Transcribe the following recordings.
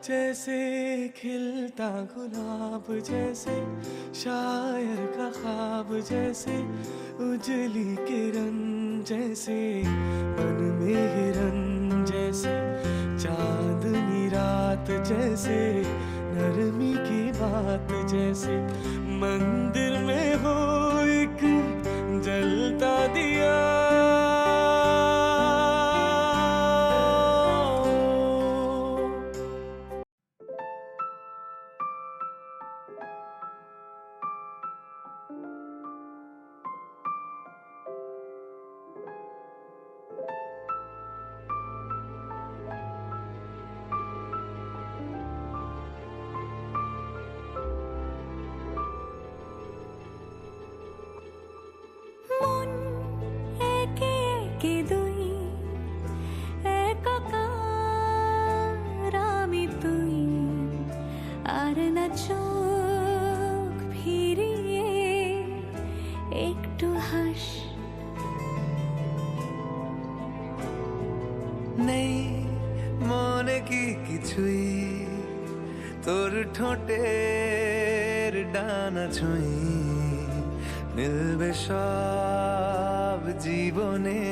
जैसे खिलता गुलाब, जैसे शायर का ख्वाब, जैसे उजली किरण, जैसे मन में हिरन, जैसे चांदनी रात, जैसे नरमी की बात, जैसे मंदिर में हो एक जलता दिया। মন একে একে দুই, একাকার আমি তুই, আর না চোখ ফিরিয়ে একটু হাস। নেই মনে কি কিছুই, তোর ঠোঁটের ডানা ছুঁই, মিলবে সব জীবনে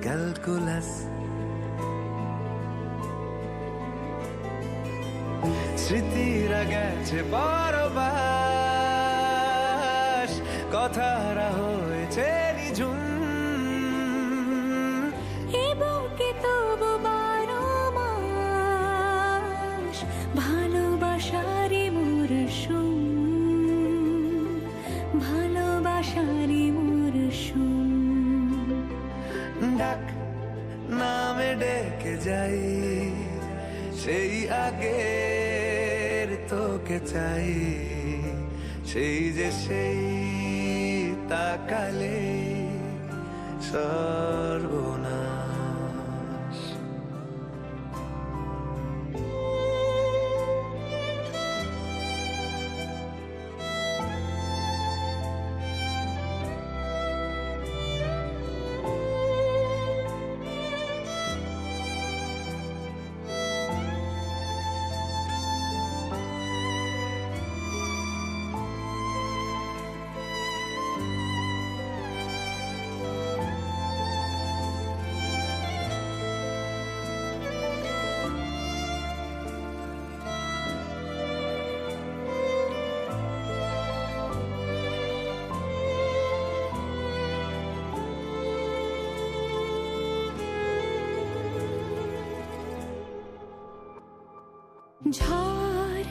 ক্যালকুলাস। স্মৃতিরা গেছে পরবাস, কথারা হয়েছে নিঝুম। এ বুকে তবু 12 মাস ভালোবাসারই মরশুম, ভালোবাসারই মরশুম। ডাক নামে ডেকে যাই, সেই আগের তোকে চাই, সেই যে সেই তাকালে সর্বনাশ। ঝড়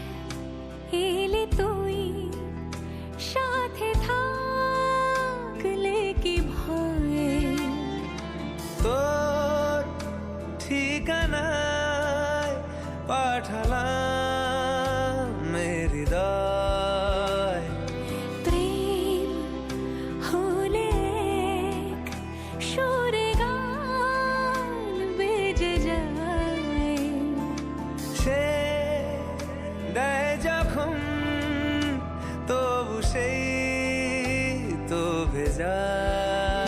এলে তুই সাথে থাকলে কি ভয়, তোর ঠিকানায় পাঠালাম হৃদয়। প্রেম হলে এক সুরে গান বেজে যায়, সে দেয় যখন তবু সেই তো ভেজায়।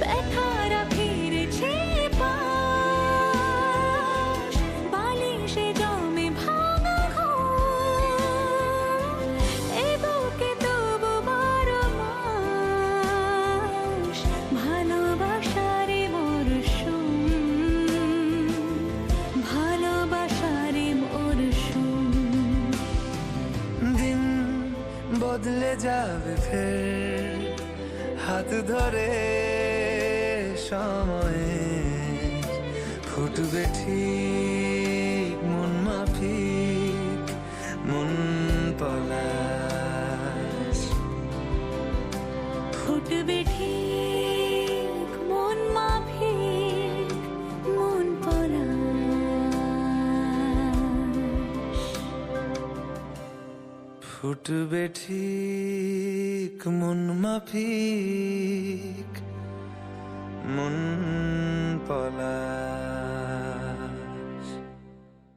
ব্যথারা ফিরেছে পাশ, বালিশে জমে ভাঙা ঘর। এ বুকে তবু 12 মাস ভালোবাসারই মরশুম, ভালোবাসারই মরশুম। দিন বদলে যাবে ফের, হাত ধরে সময়ে ফুটবে ঠিক মন মাফিক মন পলাশ। ফুটবে ঠিক মন মাফিক মন পলাশ। ফুটবে ঠিক মন মাফিক মন পলাশ।